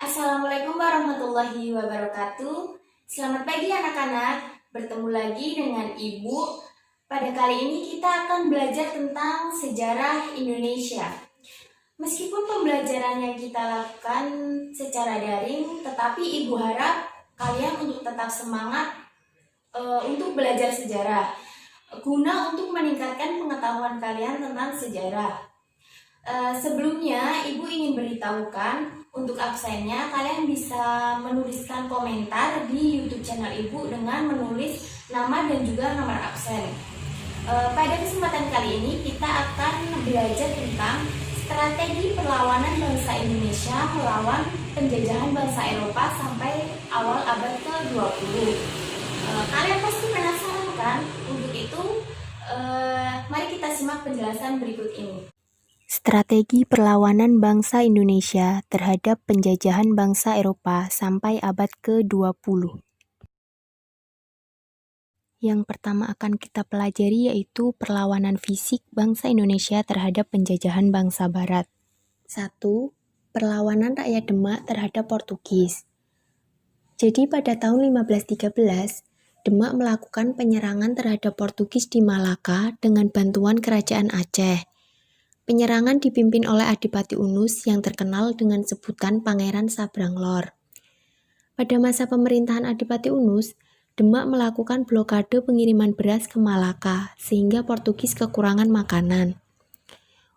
Assalamualaikum warahmatullahi wabarakatuh. Selamat pagi anak-anak. Bertemu lagi dengan Ibu. Pada kali ini kita akan belajar tentang sejarah Indonesia. Meskipun pembelajarannya kita lakukan secara daring, tetapi Ibu harap kalian untuk tetap semangat untuk belajar sejarah, guna untuk meningkatkan pengetahuan kalian tentang sejarah. Sebelumnya, Ibu ingin beritahukan untuk absennya, kalian bisa menuliskan komentar di YouTube channel Ibu dengan menulis nama dan juga nomor absen. Pada kesempatan kali ini, kita akan belajar tentang strategi perlawanan bangsa Indonesia melawan penjajahan bangsa Eropa sampai awal abad ke-20. Kalian pasti penasaran kan? Untuk itu, mari kita simak penjelasan berikut ini. Strategi perlawanan bangsa Indonesia terhadap penjajahan bangsa Eropa sampai abad ke-20. Yang pertama akan kita pelajari yaitu perlawanan fisik bangsa Indonesia terhadap penjajahan bangsa Barat. 1. Perlawanan rakyat Demak terhadap Portugis. Jadi pada tahun 1513, Demak melakukan penyerangan terhadap Portugis di Malaka dengan bantuan kerajaan Aceh. Penyerangan dipimpin oleh Adipati Unus yang terkenal dengan sebutan Pangeran Sabranglor. Pada masa pemerintahan Adipati Unus, Demak melakukan blokade pengiriman beras ke Malaka sehingga Portugis kekurangan makanan.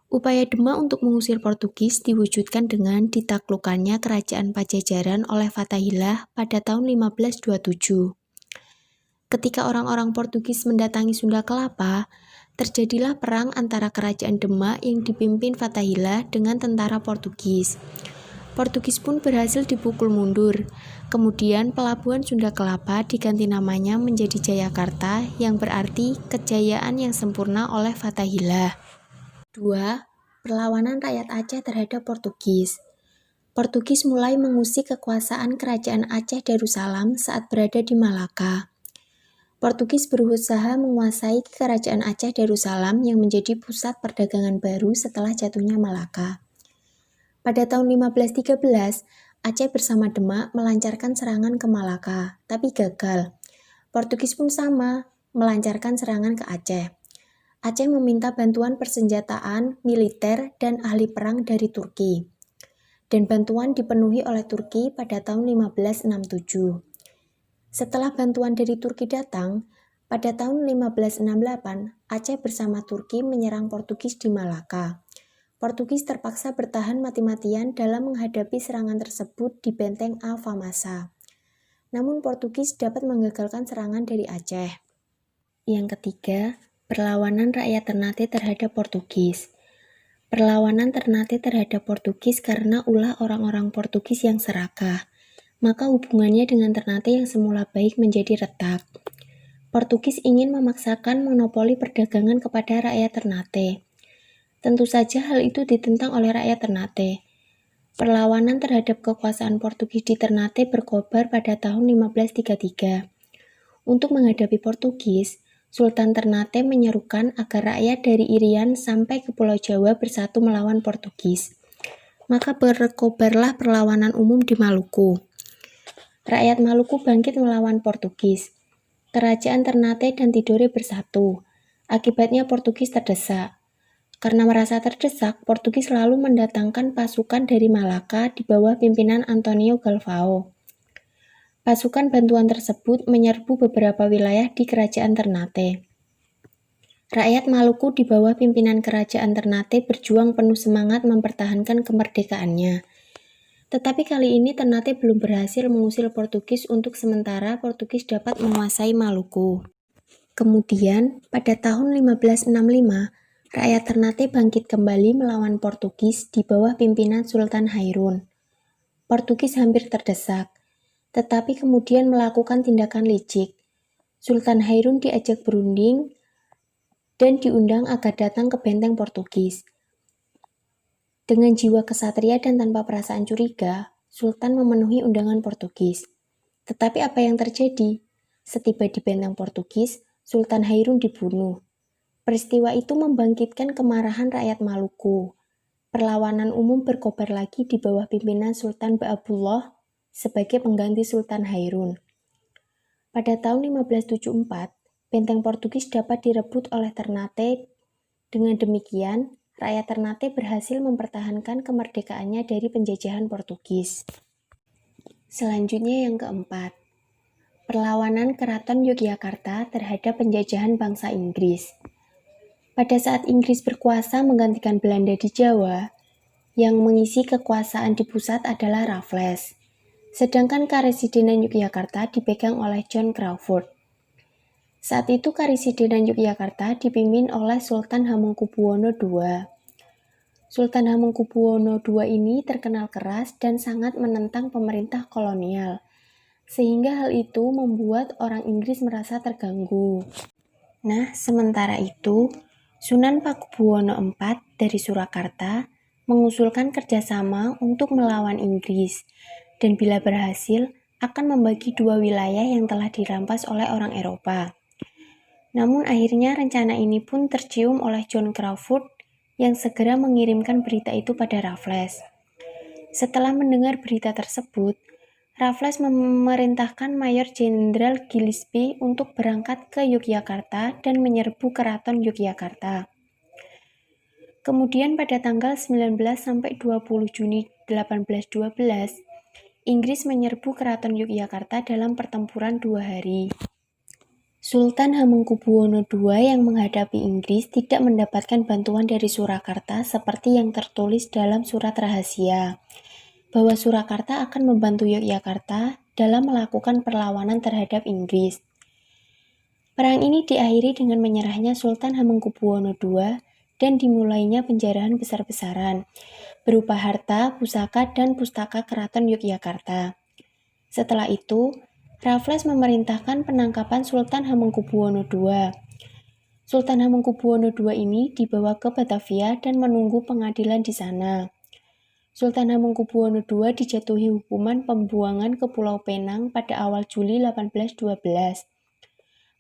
Upaya Demak untuk mengusir Portugis diwujudkan dengan ditaklukkannya kerajaan Pajajaran oleh Fathahillah pada tahun 1527. Ketika orang-orang Portugis mendatangi Sunda Kelapa, terjadilah perang antara kerajaan Demak yang dipimpin Fathahillah dengan tentara Portugis. Portugis pun berhasil dipukul mundur. Kemudian pelabuhan Sunda Kelapa diganti namanya menjadi Jayakarta yang berarti kejayaan yang sempurna oleh Fathahillah. 2. Perlawanan rakyat Aceh terhadap Portugis. Portugis mulai mengusik kekuasaan kerajaan Aceh Darussalam saat berada di Malaka. Portugis berusaha menguasai kerajaan Aceh Darussalam yang menjadi pusat perdagangan baru setelah jatuhnya Malaka. Pada tahun 1513, Aceh bersama Demak melancarkan serangan ke Malaka, tapi gagal. Portugis pun sama, melancarkan serangan ke Aceh. Aceh meminta bantuan persenjataan, militer, dan ahli perang dari Turki. Dan bantuan dipenuhi oleh Turki pada tahun 1567. Setelah bantuan dari Turki datang, pada tahun 1568, Aceh bersama Turki menyerang Portugis di Malaka. Portugis terpaksa bertahan mati-matian dalam menghadapi serangan tersebut di benteng Alfamasa. Namun Portugis dapat menggagalkan serangan dari Aceh. Yang ketiga, perlawanan rakyat Ternate terhadap Portugis. Perlawanan Ternate terhadap Portugis karena ulah orang-orang Portugis yang serakah. Maka hubungannya dengan Ternate yang semula baik menjadi retak. Portugis ingin memaksakan monopoli perdagangan kepada rakyat Ternate. Tentu saja hal itu ditentang oleh rakyat Ternate. Perlawanan terhadap kekuasaan Portugis di Ternate berkobar pada tahun 1533. Untuk menghadapi Portugis, Sultan Ternate menyerukan agar rakyat dari Irian sampai ke Pulau Jawa bersatu melawan Portugis. Maka berkobarlah perlawanan umum di Maluku. Rakyat Maluku bangkit melawan Portugis. Kerajaan Ternate dan Tidore bersatu. Akibatnya Portugis terdesak. Karena merasa terdesak, Portugis lalu mendatangkan pasukan dari Malaka di bawah pimpinan Antonio Galvao. Pasukan bantuan tersebut menyerbu beberapa wilayah di kerajaan Ternate. Rakyat Maluku di bawah pimpinan kerajaan Ternate berjuang penuh semangat mempertahankan kemerdekaannya. Tetapi kali ini Ternate belum berhasil mengusir Portugis untuk sementara Portugis dapat menguasai Maluku. Kemudian, pada tahun 1565, rakyat Ternate bangkit kembali melawan Portugis di bawah pimpinan Sultan Hairun. Portugis hampir terdesak, tetapi kemudian melakukan tindakan licik. Sultan Hairun diajak berunding dan diundang agar datang ke benteng Portugis. Dengan jiwa kesatria dan tanpa perasaan curiga, Sultan memenuhi undangan Portugis. Tetapi apa yang terjadi? Setiba di benteng Portugis, Sultan Hairun dibunuh. Peristiwa itu membangkitkan kemarahan rakyat Maluku. perlawanan umum berkobar lagi di bawah pimpinan Sultan Ba'abullah sebagai pengganti Sultan Hairun. Pada tahun 1574, benteng Portugis dapat direbut oleh Ternate. Dengan demikian, rakyat Ternate berhasil mempertahankan kemerdekaannya dari penjajahan Portugis. Selanjutnya yang keempat, perlawanan Keraton Yogyakarta terhadap penjajahan bangsa Inggris. Pada saat Inggris berkuasa menggantikan Belanda di Jawa, yang mengisi kekuasaan di pusat adalah Raffles, sedangkan Karesidenan Yogyakarta dipegang oleh John Crawfurd. Saat itu Karesidenan Yogyakarta dipimpin oleh Sultan Hamengkubuwono II. Sultan Hamengkubuwono II ini terkenal keras dan sangat menentang pemerintah kolonial, sehingga hal itu membuat orang Inggris merasa terganggu. Nah, sementara itu, Sunan Pakubuwono IV dari Surakarta mengusulkan kerjasama untuk melawan Inggris, dan bila berhasil akan membagi dua wilayah yang telah dirampas oleh orang Eropa. Namun akhirnya rencana ini pun tercium oleh John Crawfurd yang segera mengirimkan berita itu pada Raffles. Setelah mendengar berita tersebut, Raffles memerintahkan Mayor Jenderal Gillespie untuk berangkat ke Yogyakarta dan menyerbu Keraton Yogyakarta. Kemudian pada tanggal 19 sampai 20 Juni 1812, Inggris menyerbu Keraton Yogyakarta dalam pertempuran 2 hari. Sultan Hamengkubuwono II yang menghadapi Inggris tidak mendapatkan bantuan dari Surakarta seperti yang tertulis dalam surat rahasia, bahwa Surakarta akan membantu Yogyakarta dalam melakukan perlawanan terhadap Inggris. Perang ini diakhiri dengan menyerahnya Sultan Hamengkubuwono II dan dimulainya penjarahan besar-besaran, berupa harta, pusaka, dan pustaka Keraton Yogyakarta. Setelah itu, Raffles memerintahkan penangkapan Sultan Hamengkubuwono II. Sultan Hamengkubuwono II ini dibawa ke Batavia dan menunggu pengadilan di sana. Sultan Hamengkubuwono II dijatuhi hukuman pembuangan ke Pulau Penang pada awal Juli 1812.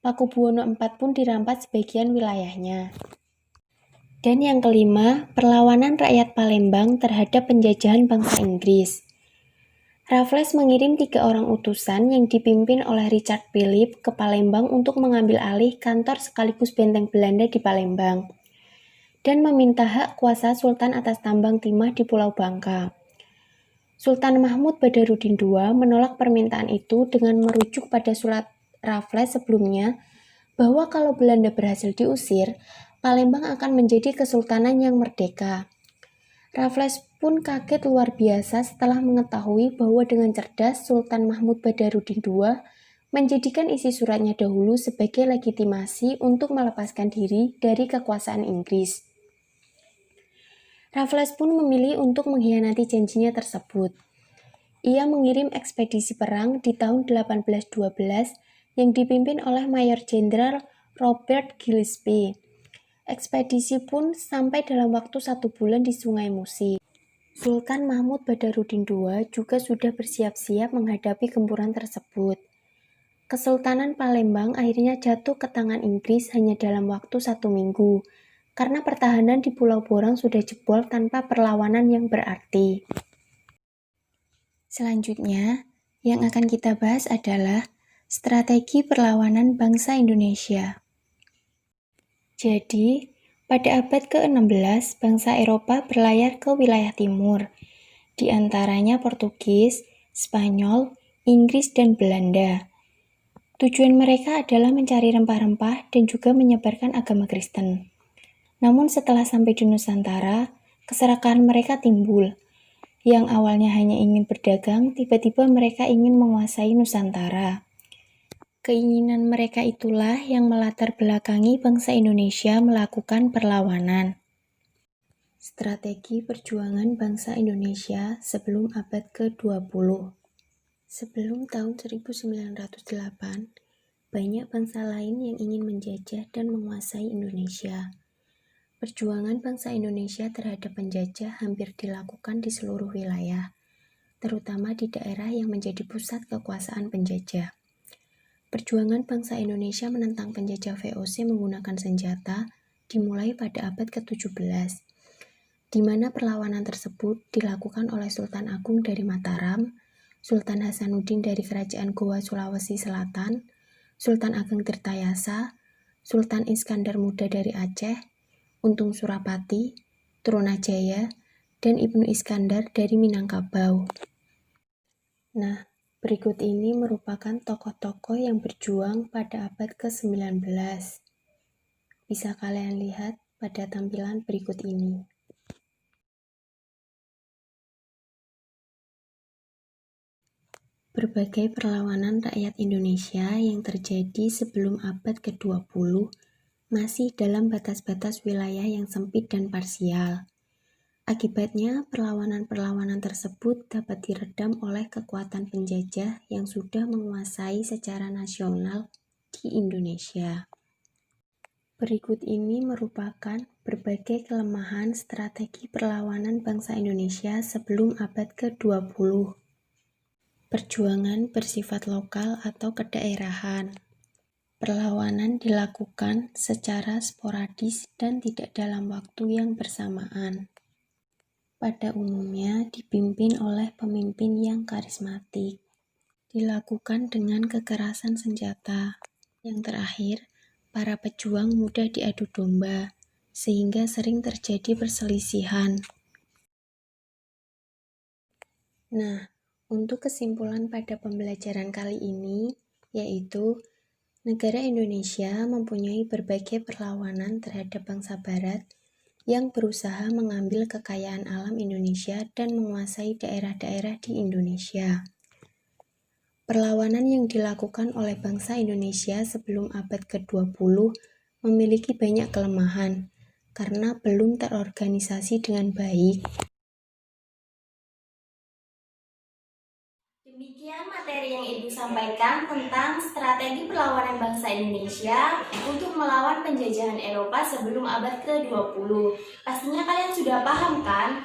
Pakubuwono IV pun dirampas sebagian wilayahnya. Dan yang kelima, perlawanan rakyat Palembang terhadap penjajahan bangsa Inggris. Raffles mengirim 3 orang utusan yang dipimpin oleh Richard Philip ke Palembang untuk mengambil alih kantor sekaligus benteng Belanda di Palembang, dan meminta hak kuasa Sultan atas tambang timah di Pulau Bangka. Sultan Mahmud Badarudin II menolak permintaan itu dengan merujuk pada surat Raffles sebelumnya bahwa kalau Belanda berhasil diusir, Palembang akan menjadi kesultanan yang merdeka. Raffles pun kaget luar biasa setelah mengetahui bahwa dengan cerdas Sultan Mahmud Badarudin II menjadikan isi suratnya dahulu sebagai legitimasi untuk melepaskan diri dari kekuasaan Inggris. Raffles pun memilih untuk mengkhianati janjinya tersebut. Ia mengirim ekspedisi perang di tahun 1812 yang dipimpin oleh Mayor Jenderal Robert Gillespie. Ekspedisi pun sampai dalam waktu 1 bulan di Sungai Musi. Sultan Mahmud Badarudin II juga sudah bersiap-siap menghadapi gempuran tersebut. Kesultanan Palembang akhirnya jatuh ke tangan Inggris hanya dalam waktu 1 minggu, karena pertahanan di Pulau Borang sudah jebol tanpa perlawanan yang berarti. Selanjutnya, yang akan kita bahas adalah strategi perlawanan bangsa Indonesia. Jadi, pada abad ke-16, bangsa Eropa berlayar ke wilayah timur, di antaranya Portugis, Spanyol, Inggris, dan Belanda. Tujuan mereka adalah mencari rempah-rempah dan juga menyebarkan agama Kristen. Namun setelah sampai di Nusantara, keserakahan mereka timbul. Yang awalnya hanya ingin berdagang, tiba-tiba mereka ingin menguasai Nusantara. Keinginan mereka itulah yang melatar belakangi bangsa Indonesia melakukan perlawanan. Strategi perjuangan bangsa Indonesia sebelum abad ke-20. Sebelum tahun 1908, banyak bangsa lain yang ingin menjajah dan menguasai Indonesia. Perjuangan bangsa Indonesia terhadap penjajah hampir dilakukan di seluruh wilayah, terutama di daerah yang menjadi pusat kekuasaan penjajah. Perjuangan bangsa Indonesia menentang penjajah VOC menggunakan senjata dimulai pada abad ke-17. di mana perlawanan tersebut dilakukan oleh Sultan Agung dari Mataram, Sultan Hasanuddin dari Kerajaan Goa Sulawesi Selatan, Sultan Ageng Tirtayasa, Sultan Iskandar Muda dari Aceh, Untung Surapati, Trunajaya, dan Ibnu Iskandar dari Minangkabau. Nah, berikut ini merupakan tokoh-tokoh yang berjuang pada abad ke-19. Bisa kalian lihat pada tampilan berikut ini. Berbagai perlawanan rakyat Indonesia yang terjadi sebelum abad ke-20 masih dalam batas-batas wilayah yang sempit dan parsial. Akibatnya, perlawanan-perlawanan tersebut dapat diredam oleh kekuatan penjajah yang sudah menguasai secara nasional di Indonesia. Berikut ini merupakan berbagai kelemahan strategi perlawanan bangsa Indonesia sebelum abad ke-20. Perjuangan bersifat lokal atau kedaerahan. Perlawanan dilakukan secara sporadis dan tidak dalam waktu yang bersamaan. Pada umumnya dipimpin oleh pemimpin yang karismatik. Dilakukan dengan kekerasan senjata. Yang terakhir, para pejuang mudah diadu domba, sehingga sering terjadi perselisihan. Nah, untuk kesimpulan pada pembelajaran kali ini, yaitu negara Indonesia mempunyai berbagai perlawanan terhadap bangsa Barat yang berusaha mengambil kekayaan alam Indonesia dan menguasai daerah-daerah di Indonesia. Perlawanan yang dilakukan oleh bangsa Indonesia sebelum abad ke-20 memiliki banyak kelemahan karena belum terorganisasi dengan baik. Demikian materi yang Ibu sampaikan tentang strategi perlawanan bangsa Indonesia untuk melawan penjajahan Eropa sebelum abad ke-20. Pastinya kalian sudah paham kan?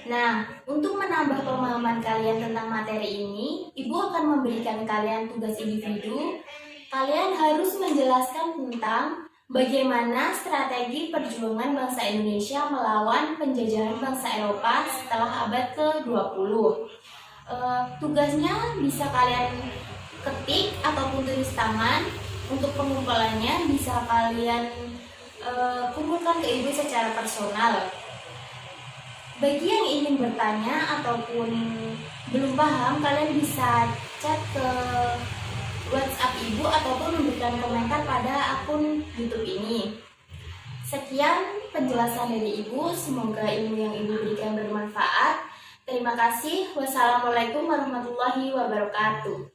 Nah, untuk menambah pemahaman kalian tentang materi ini, Ibu akan memberikan kalian tugas individu. Kalian harus menjelaskan tentang bagaimana strategi perjuangan bangsa Indonesia melawan penjajahan bangsa Eropa setelah abad ke-20. Tugasnya bisa kalian ketik ataupun tulis tangan. Untuk pengumpulannya bisa kalian kumpulkan ke Ibu secara personal. Bagi yang ingin bertanya ataupun belum paham, kalian bisa chat ke WhatsApp Ibu ataupun memberikan komentar pada akun YouTube ini. Sekian penjelasan dari Ibu, semoga ilmu yang Ibu berikan bermanfaat. Terima kasih. Wassalamualaikum warahmatullahi wabarakatuh.